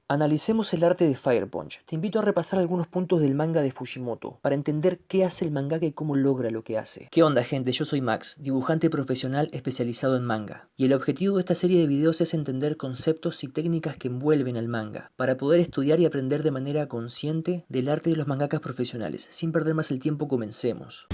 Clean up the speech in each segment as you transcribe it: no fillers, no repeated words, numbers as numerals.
Analicemos el arte de Fire Punch. Te invito a repasar algunos puntos del manga de Fujimoto para entender qué hace el mangaka y cómo logra lo que hace. ¿Qué onda, gente? Yo soy Max, dibujante profesional especializado en manga. Y el objetivo de esta serie de videos es entender conceptos y técnicas que envuelven al manga, para poder estudiar y aprender de manera consciente del arte de los mangakas profesionales. Sin perder más el tiempo, comencemos.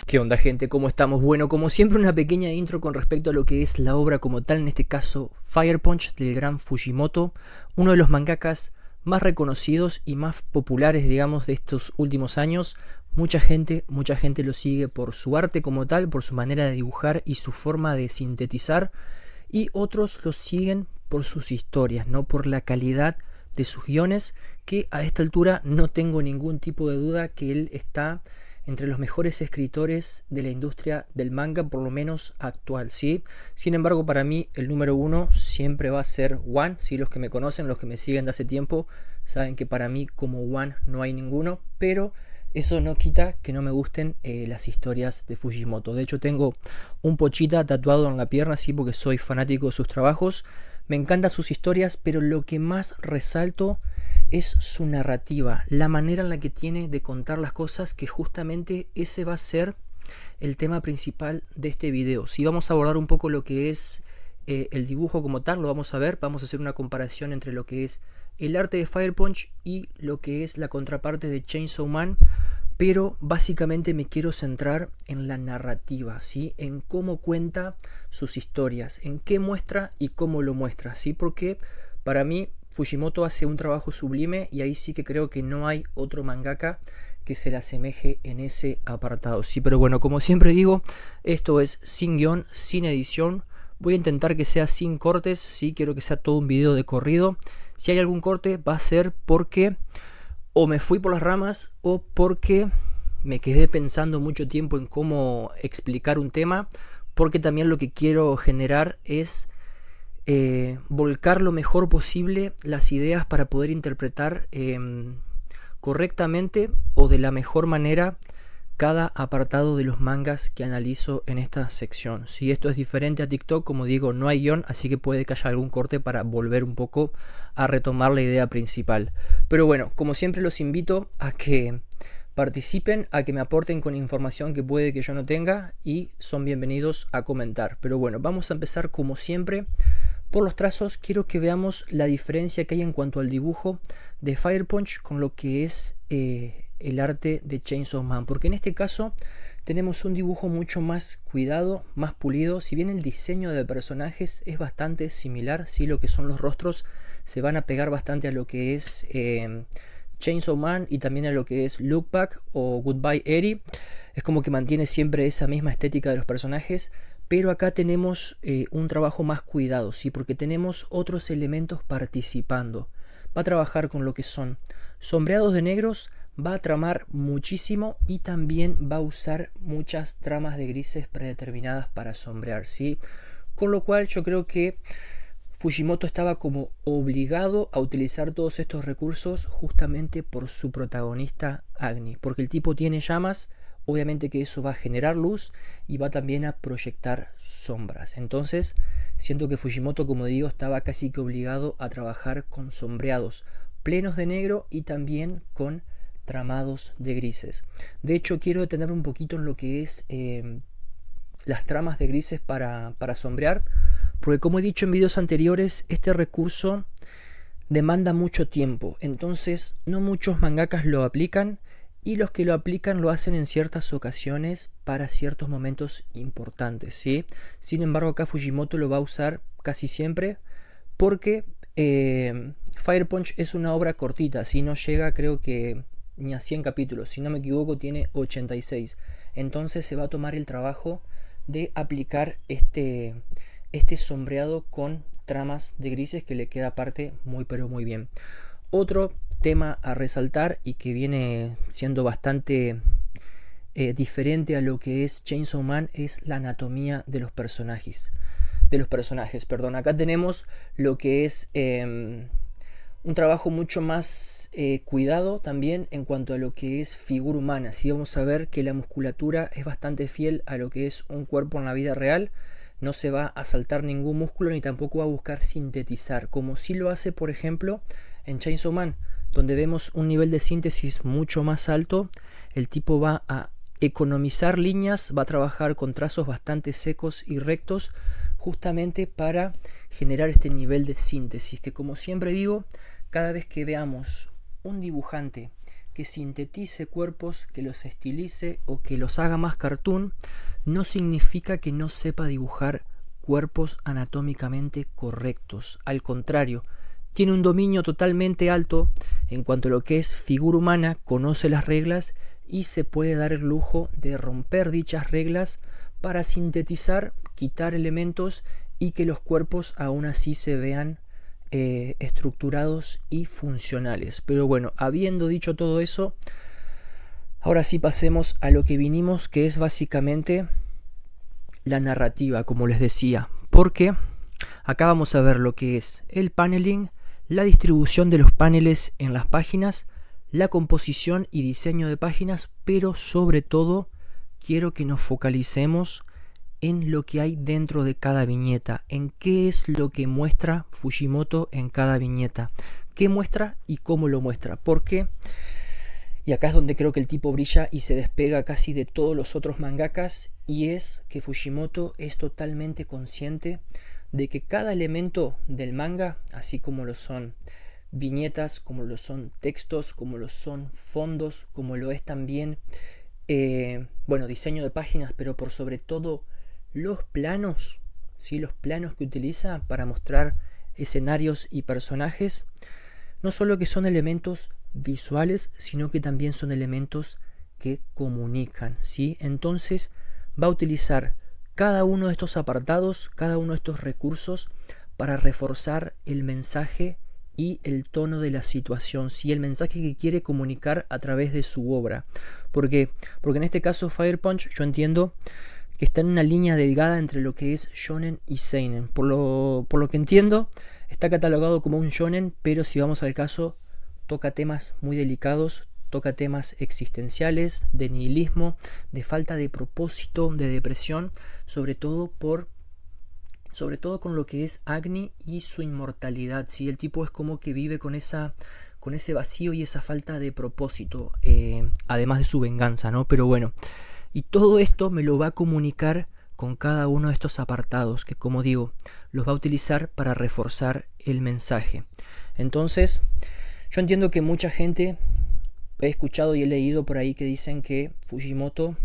¿Qué onda, gente? ¿Cómo estamos? Bueno, como siempre, una pequeña intro con respecto a lo que es la obra como tal, en este caso Fire Punch del gran Fujimoto, uno de los mangakas más reconocidos y más populares, digamos, de estos últimos años. Mucha gente lo sigue por su arte como tal, por su manera de dibujar y su forma de sintetizar, y otros lo siguen por sus historias, no por la calidad de sus guiones, que a esta altura no tengo ningún tipo de duda que él está entre los mejores escritores de la industria del manga, por lo menos actual, ¿sí? Sin embargo, para mí el número uno siempre va a ser One, ¿sí? Los que me conocen, los que me siguen de hace tiempo, saben que para mí como One no hay ninguno, pero eso no quita que no me gusten las historias de Fujimoto. De hecho, tengo un Pochita tatuado en la pierna, sí, porque soy fanático de sus trabajos. Me encantan sus historias, pero lo que más resalto es su narrativa, la manera en la que tiene de contar las cosas, que justamente ese va a ser el tema principal de este video. Si vamos a abordar un poco lo que es el dibujo como tal, lo vamos a ver, vamos a hacer una comparación entre lo que es el arte de Fire Punch y lo que es la contraparte de Chainsaw Man, pero básicamente me quiero centrar en la narrativa, ¿sí? En cómo cuenta sus historias, en qué muestra y cómo lo muestra, ¿sí? Porque para mí Fujimoto hace un trabajo sublime y ahí sí que creo que no hay otro mangaka que se le asemeje en ese apartado, ¿sí? Pero bueno, como siempre digo, esto es sin guión, sin edición. Voy a intentar que sea sin cortes, ¿sí? Quiero que sea todo un video de corrido. Si hay algún corte va a ser porque o me fui por las ramas o porque me quedé pensando mucho tiempo en cómo explicar un tema, porque también lo que quiero generar es volcar lo mejor posible las ideas para poder interpretar correctamente o de la mejor manera cada apartado de los mangas que analizo en esta sección. Si esto es diferente a TikTok, como digo, no hay guión, así que puede que haya algún corte para volver un poco a retomar la idea principal. Pero bueno, como siempre los invito a que participen, a que me aporten con información que puede que yo no tenga, y son bienvenidos a comentar. Pero bueno, vamos a empezar como siempre por los trazos. Quiero que veamos la diferencia que hay en cuanto al dibujo de Fire Punch con lo que es el arte de Chainsaw Man, porque en este caso tenemos un dibujo mucho más cuidado, más pulido. Si bien el diseño de personajes es bastante similar, sí, lo que son los rostros se van a pegar bastante a lo que es Chainsaw Man y también a lo que es Look Back o Goodbye Eri. Es como que mantiene siempre esa misma estética de los personajes, pero acá tenemos un trabajo más cuidado, ¿sí? Porque tenemos otros elementos participando. Va a trabajar con lo que son sombreados de negros, va a tramar muchísimo y también va a usar muchas tramas de grises predeterminadas para sombrear, ¿sí? Con lo cual yo creo que Fujimoto estaba como obligado a utilizar todos estos recursos justamente por su protagonista Agni, porque el tipo tiene llamas. Obviamente que eso va a generar luz y va también a proyectar sombras. Entonces siento que Fujimoto, como digo, estaba casi que obligado a trabajar con sombreados plenos de negro y también con tramados de grises. De hecho, quiero detener un poquito en lo que es las tramas de grises para sombrear, porque como he dicho en videos anteriores, este recurso demanda mucho tiempo. Entonces no muchos mangakas lo aplican, y los que lo aplican lo hacen en ciertas ocasiones para ciertos momentos importantes, ¿sí? Sin embargo, acá Fujimoto lo va a usar casi siempre porque Fire Punch es una obra cortita, ¿sí? No llega, creo que ni a 100 capítulos, si no me equivoco tiene 86. Entonces se va a tomar el trabajo de aplicar este sombreado con tramas de grises que le queda aparte muy pero muy bien. Otro tema a resaltar y que viene siendo bastante diferente a lo que es Chainsaw Man es la anatomía de los personajes. Perdón. Acá tenemos lo que es un trabajo mucho más cuidado también en cuanto a lo que es figura humana. Sí, vamos a ver que la musculatura es bastante fiel a lo que es un cuerpo en la vida real. no se va a saltar ningún músculo ni tampoco va a buscar sintetizar, como sí lo hace por ejemplo en Chainsaw Man, donde vemos un nivel de síntesis mucho más alto. El tipo va a economizar líneas, va a trabajar con trazos bastante secos y rectos, justamente para generar este nivel de síntesis, que como siempre digo, cada vez que veamos un dibujante que sintetice cuerpos, que los estilice o que los haga más cartoon, no significa que no sepa dibujar cuerpos anatómicamente correctos. Al contrario, tiene un dominio totalmente alto en cuanto a lo que es figura humana, conoce las reglas y se puede dar el lujo de romper dichas reglas para sintetizar, quitar elementos y que los cuerpos aún así se vean estructurados y funcionales. Pero bueno, habiendo dicho todo eso, ahora sí pasemos a lo que vinimos, que es básicamente la narrativa, como les decía, porque acá vamos a ver lo que es el paneling, la distribución de los paneles en las páginas, la composición y diseño de páginas, pero sobre todo quiero que nos focalicemos en lo que hay dentro de cada viñeta, en qué es lo que muestra Fujimoto en cada viñeta, qué muestra y cómo lo muestra, porque, y acá es donde creo que el tipo brilla y se despega casi de todos los otros mangakas, y es que Fujimoto es totalmente consciente de que cada elemento del manga, así como lo son viñetas, como lo son textos, como lo son fondos, como lo es también diseño de páginas, pero por sobre todo los planos, ¿sí? Los planos que utiliza para mostrar escenarios y personajes, no solo que son elementos visuales, sino que también son elementos que comunican, ¿sí? Entonces va a utilizar cada uno de estos apartados, cada uno de estos recursos para reforzar el mensaje y el tono de la situación, ¿sí? El mensaje que quiere comunicar a través de su obra. ¿Por qué? Porque en este caso Fire Punch yo entiendo que está en una línea delgada entre lo que es shonen y seinen. Por lo que entiendo, está catalogado como un shonen, pero si vamos al caso, toca temas muy delicados, toca temas existenciales, de nihilismo, de falta de propósito, de depresión, sobre todo con lo que es Agni y su inmortalidad. ¿Sí? El tipo es como que vive con ese vacío y esa falta de propósito, además de su venganza, ¿no? Pero bueno, y todo esto me lo va a comunicar con cada uno de estos apartados, que como digo, los va a utilizar para reforzar el mensaje. Entonces, yo entiendo que mucha gente, he escuchado y he leído por ahí que dicen que Fujimoto,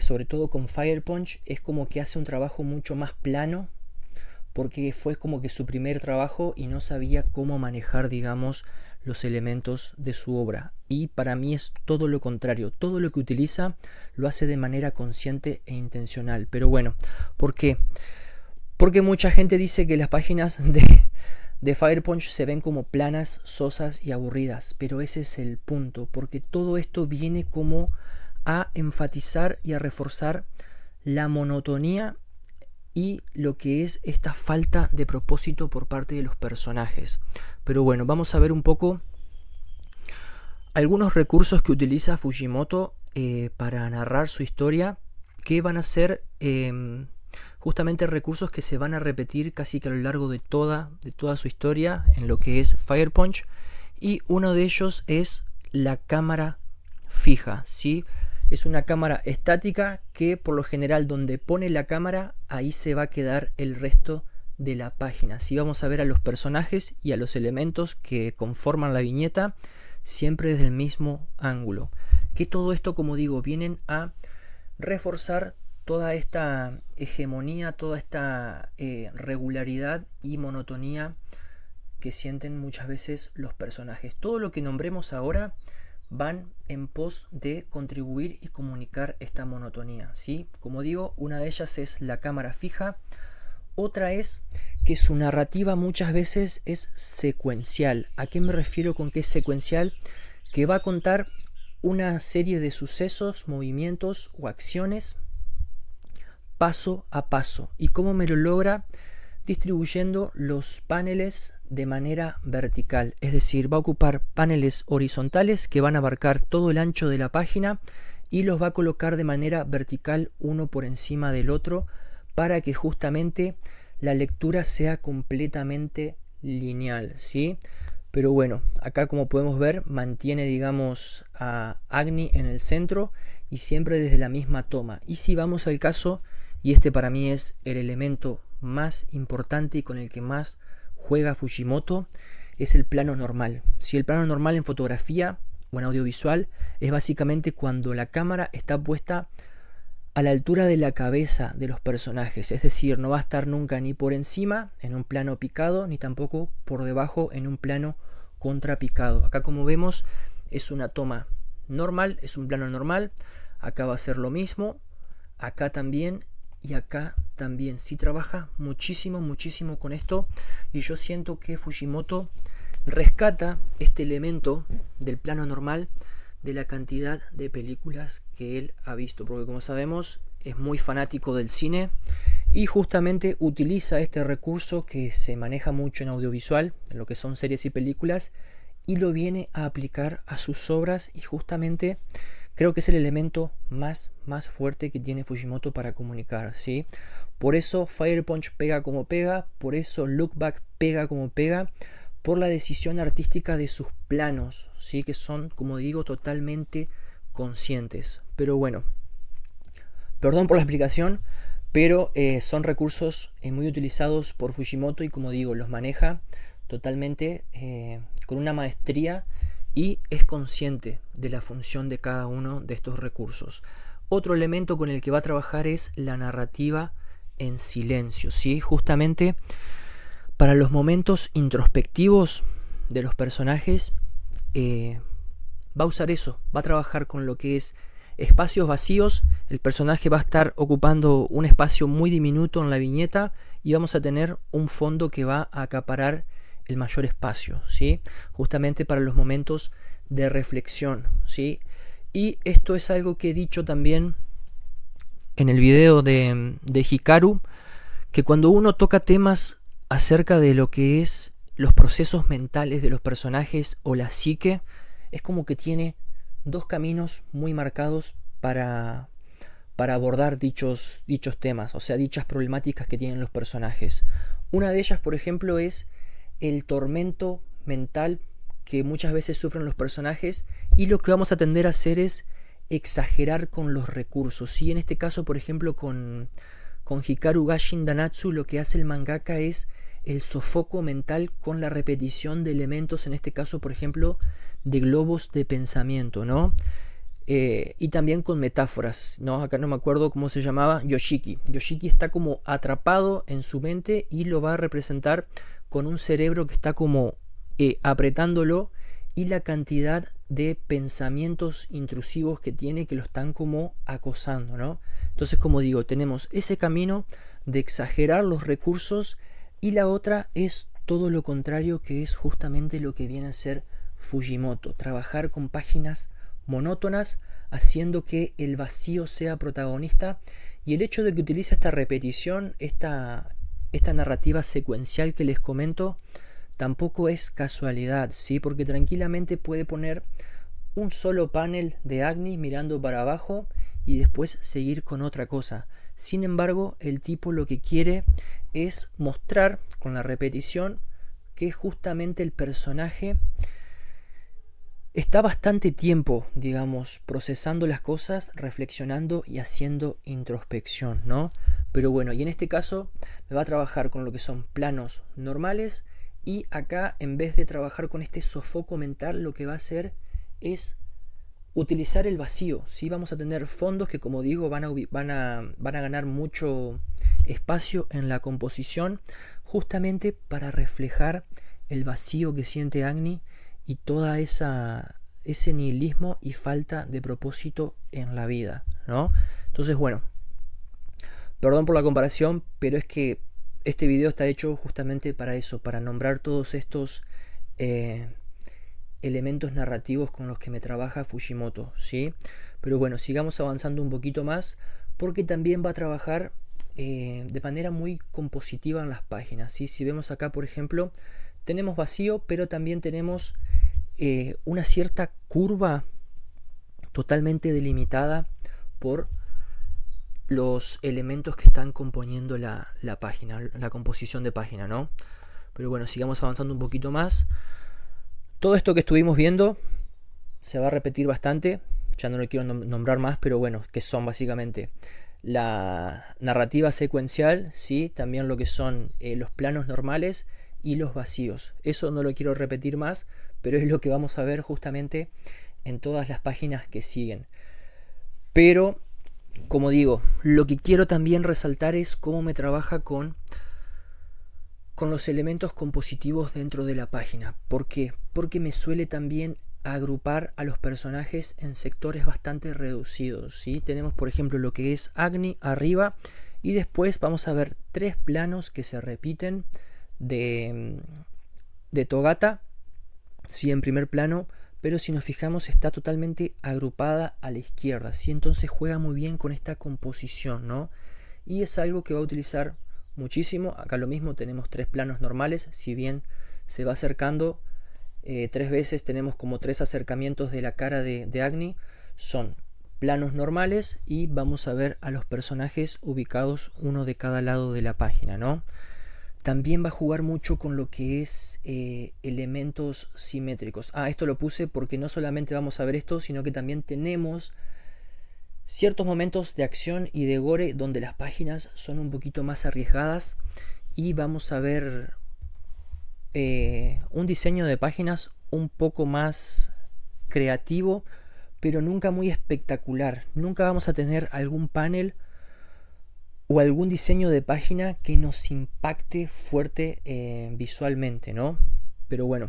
sobre todo con Fire Punch, es como que hace un trabajo mucho más plano, porque fue como que su primer trabajo y no sabía cómo manejar, digamos, los elementos de su obra. Y para mí es todo lo contrario, todo lo que utiliza lo hace de manera consciente e intencional. Pero bueno, ¿por qué? Porque mucha gente dice que las páginas de Fire Punch se ven como planas, sosas y aburridas, pero ese es el punto, porque todo esto viene como a enfatizar y a reforzar la monotonía y lo que es esta falta de propósito por parte de los personajes. Pero bueno, vamos a ver un poco algunos recursos que utiliza Fujimoto para narrar su historia, que van a ser justamente recursos que se van a repetir casi que a lo largo de toda su historia en lo que es Fire Punch, y uno de ellos es la cámara fija, ¿sí? Es una cámara estática que por lo general donde pone la cámara ahí se va a quedar el resto de la página. Si vamos a ver a los personajes y a los elementos que conforman la viñeta siempre desde el mismo ángulo. Que todo esto, como digo, vienen a reforzar toda esta hegemonía, toda esta regularidad y monotonía que sienten muchas veces los personajes. Todo lo que nombremos ahora van en pos de contribuir y comunicar esta monotonía, ¿sí? Como digo, una de ellas es la cámara fija, otra es que su narrativa muchas veces es secuencial. ¿A qué me refiero con que es secuencial? Que va a contar una serie de sucesos, movimientos o acciones paso a paso. ¿Y cómo me lo logra? Distribuyendo los paneles de manera vertical, es decir, va a ocupar paneles horizontales que van a abarcar todo el ancho de la página y los va a colocar de manera vertical uno por encima del otro para que justamente la lectura sea completamente lineal, ¿sí? Pero bueno, acá como podemos ver mantiene, digamos, a Agni en el centro y siempre desde la misma toma. Y si vamos al caso, y este para mí es el elemento más importante y con el que más juega Fujimoto, es el plano normal. Si el plano normal en fotografía o en audiovisual es básicamente cuando la cámara está puesta a la altura de la cabeza de los personajes, es decir, no va a estar nunca ni por encima en un plano picado, ni tampoco por debajo en un plano contrapicado. Acá como vemos es una toma normal, es un plano normal, acá va a ser lo mismo, acá también y acá también. Sí trabaja muchísimo con esto y yo siento que Fujimoto rescata este elemento del plano normal de la cantidad de películas que él ha visto, porque como sabemos es muy fanático del cine y justamente utiliza este recurso que se maneja mucho en audiovisual, en lo que son series y películas, y lo viene a aplicar a sus obras y justamente creo que es el elemento más fuerte que tiene Fujimoto para comunicar, ¿sí? Por eso Fire Punch pega como pega, por eso Look Back pega como pega, por la decisión artística de sus planos, ¿sí? Que son, como digo, totalmente conscientes. Pero bueno, perdón por la explicación, pero son recursos muy utilizados por Fujimoto y como digo, los maneja totalmente con una maestría y es consciente de la función de cada uno de estos recursos. Otro elemento con el que va a trabajar es la narrativa en silencio, ¿sí? Justamente para los momentos introspectivos de los personajes va a usar eso, va a trabajar con lo que es espacios vacíos. El personaje va a estar ocupando un espacio muy diminuto en la viñeta y vamos a tener un fondo que va a acaparar el mayor espacio, ¿sí? Justamente para los momentos de reflexión, ¿sí? Y esto es algo que he dicho también en el video de Hikaru, que cuando uno toca temas acerca de lo que es los procesos mentales de los personajes o la psique, es como que tiene dos caminos muy marcados para abordar dichos temas, o sea, dichas problemáticas que tienen los personajes. Una de ellas, por ejemplo, es el tormento mental que muchas veces sufren los personajes y lo que vamos a tender a hacer es exagerar con los recursos. ¿Sí? En este caso, por ejemplo, con Hikaru Gashin Danatsu, lo que hace el mangaka es el sofoco mental con la repetición de elementos, en este caso, por ejemplo, de globos de pensamiento, ¿no? Y también con metáforas, ¿no? Acá no me acuerdo cómo se llamaba, Yoshiki. Yoshiki está como atrapado en su mente y lo va a representar con un cerebro que está como apretándolo y la cantidad de pensamientos intrusivos que tiene que lo están como acosando, ¿no? Entonces, como digo, tenemos ese camino de exagerar los recursos y la otra es todo lo contrario, que es justamente lo que viene a ser Fujimoto, trabajar con páginas monótonas, haciendo que el vacío sea protagonista, y el hecho de que utilice esta repetición, esta narrativa secuencial que les comento, tampoco es casualidad, ¿sí? Porque tranquilamente puede poner un solo panel de Agni mirando para abajo y después seguir con otra cosa. Sin embargo, el tipo lo que quiere es mostrar con la repetición que justamente el personaje está bastante tiempo, digamos, procesando las cosas, reflexionando y haciendo introspección, ¿no? Pero bueno, y en este caso me va a trabajar con lo que son planos normales, y acá, en vez de trabajar con este sofoco mental, lo que va a hacer es utilizar el vacío, ¿sí? Vamos a tener fondos que, como digo, van a ganar mucho espacio en la composición, justamente para reflejar el vacío que siente Agni y toda ese nihilismo y falta de propósito en la vida, ¿no? Entonces, bueno, perdón por la comparación, pero es que este video está hecho justamente para eso, para nombrar todos estos elementos narrativos con los que me trabaja Fujimoto, ¿sí? Pero bueno, sigamos avanzando un poquito más, porque también va a trabajar de manera muy compositiva en las páginas, ¿sí? Si vemos acá, por ejemplo, tenemos vacío, pero también tenemos una cierta curva totalmente delimitada por los elementos que están componiendo la página, la composición de página, ¿no? Pero bueno, sigamos avanzando un poquito más. Todo esto que estuvimos viendo se va a repetir bastante, ya no lo quiero nombrar más, pero bueno, que son básicamente la narrativa secuencial, ¿sí? También lo que son los planos normales y los vacíos. Eso no lo quiero repetir más, pero es lo que vamos a ver justamente en todas las páginas que siguen. Pero, como digo, lo que quiero también resaltar es cómo me trabaja con los elementos compositivos dentro de la página. ¿Por qué? Porque me suele también agrupar a los personajes en sectores bastante reducidos, ¿sí? Tenemos por ejemplo lo que es Agni arriba y después vamos a ver 3 planos que se repiten de Togata, ¿sí? En primer plano, pero si nos fijamos está totalmente agrupada a la izquierda, ¿sí? Entonces juega muy bien con esta composición, ¿no? Y es algo que va a utilizar muchísimo. Acá lo mismo, tenemos 3 planos normales, si bien se va acercando 3 veces, tenemos como 3 acercamientos de la cara de Agni, son planos normales y vamos a ver a los personajes ubicados uno de cada lado de la página, ¿no? También va a jugar mucho con lo que es elementos simétricos. Esto lo puse porque no solamente vamos a ver esto, sino que también tenemos ciertos momentos de acción y de gore donde las páginas son un poquito más arriesgadas y vamos a ver un diseño de páginas un poco más creativo, pero nunca muy espectacular. Nunca vamos a tener algún panel o algún diseño de página que nos impacte fuerte visualmente, ¿no? Pero bueno,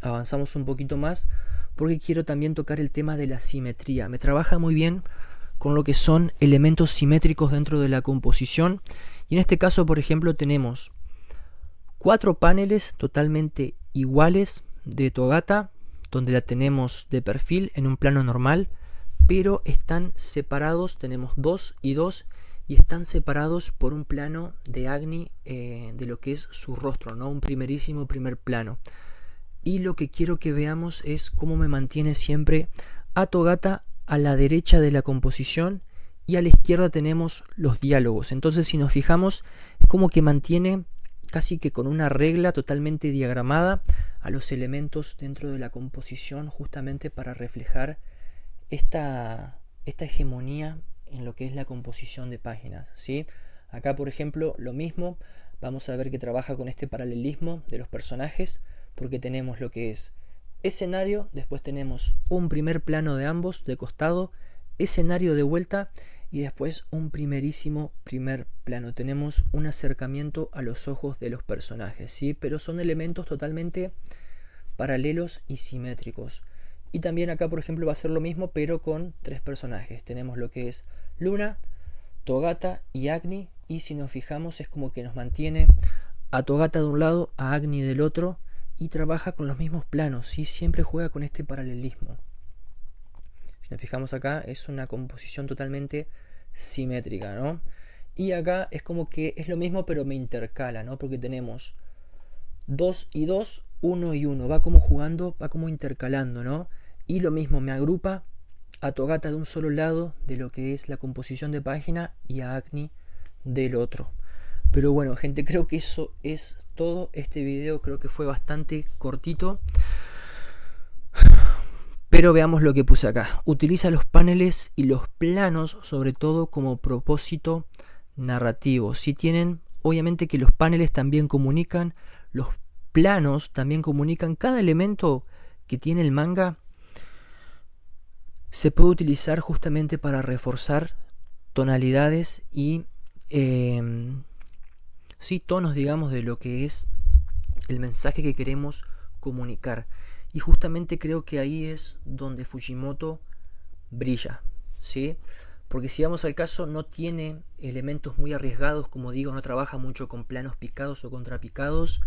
avanzamos un poquito más porque quiero también tocar el tema de la simetría. Me trabaja muy bien con lo que son elementos simétricos dentro de la composición y en este caso, por ejemplo, tenemos 4 paneles totalmente iguales de Togata, donde la tenemos de perfil en un plano normal, pero están separados, tenemos 2 y 2, y están separados por un plano de Agni, de lo que es su rostro, ¿no? Un primerísimo primer plano. Y lo que quiero que veamos es cómo me mantiene siempre a Togata a la derecha de la composición y a la izquierda tenemos los diálogos. Entonces si nos fijamos, es como que mantiene casi que con una regla totalmente diagramada a los elementos dentro de la composición, justamente para reflejar esta hegemonía en lo que es la composición de páginas, ¿sí? Acá por ejemplo lo mismo, vamos a ver que trabaja con este paralelismo de los personajes, porque tenemos lo que es escenario, después tenemos un primer plano de ambos de costado, escenario de vuelta y después un primerísimo primer plano. Tenemos un acercamiento a los ojos de los personajes, ¿sí? Pero son elementos totalmente paralelos y simétricos. Y también acá por ejemplo va a ser lo mismo, pero con 3 personajes. Tenemos lo que es Luna, Togata y Agni, y si nos fijamos es como que nos mantiene a Togata de un lado, a Agni del otro, y trabaja con los mismos planos, ¿sí? Siempre juega con este paralelismo. Si nos fijamos acá es una composición totalmente simétrica, ¿no? Y acá es como que es lo mismo pero me intercala, ¿no? Porque tenemos 2 y 2, 1 y 1, va como jugando, va como intercalando, ¿no? Y lo mismo, me agrupa a Togata de un solo lado de lo que es la composición de página y a Agni del otro. Pero bueno, gente, creo que eso es todo. Este video creo que fue bastante cortito, pero veamos lo que puse acá. Utiliza los paneles y los planos sobre todo como propósito narrativo. Si tienen, obviamente que los paneles también comunican, los planos también comunican. Cada elemento que tiene el manga se puede utilizar justamente para reforzar tonalidades y sí, tonos, digamos, de lo que es el mensaje que queremos comunicar. Y justamente creo que ahí es donde Fujimoto brilla, ¿sí? Porque si vamos al caso, no tiene elementos muy arriesgados, como digo, no trabaja mucho con planos picados o contrapicados,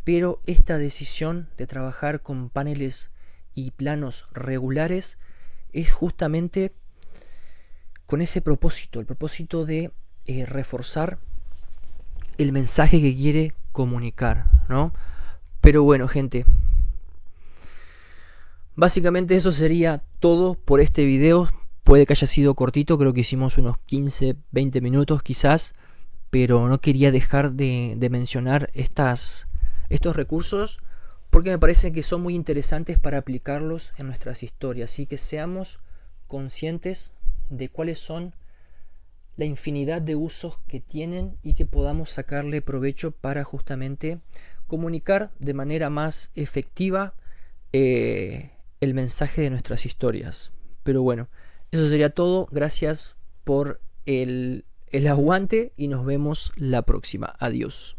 pero esta decisión de trabajar con paneles y planos regulares es justamente con ese propósito, el propósito de reforzar el mensaje que quiere comunicar, ¿no? Pero bueno, gente, básicamente eso sería todo por este video. puede que haya sido cortito, creo que hicimos unos 15, 20 minutos quizás, pero no quería dejar de mencionar estos recursos porque me parece que son muy interesantes para aplicarlos en nuestras historias, así que seamos conscientes de cuáles son la infinidad de usos que tienen y que podamos sacarle provecho para justamente comunicar de manera más efectiva el mensaje de nuestras historias. Pero bueno, eso sería todo. Gracias por el aguante y nos vemos la próxima. Adiós.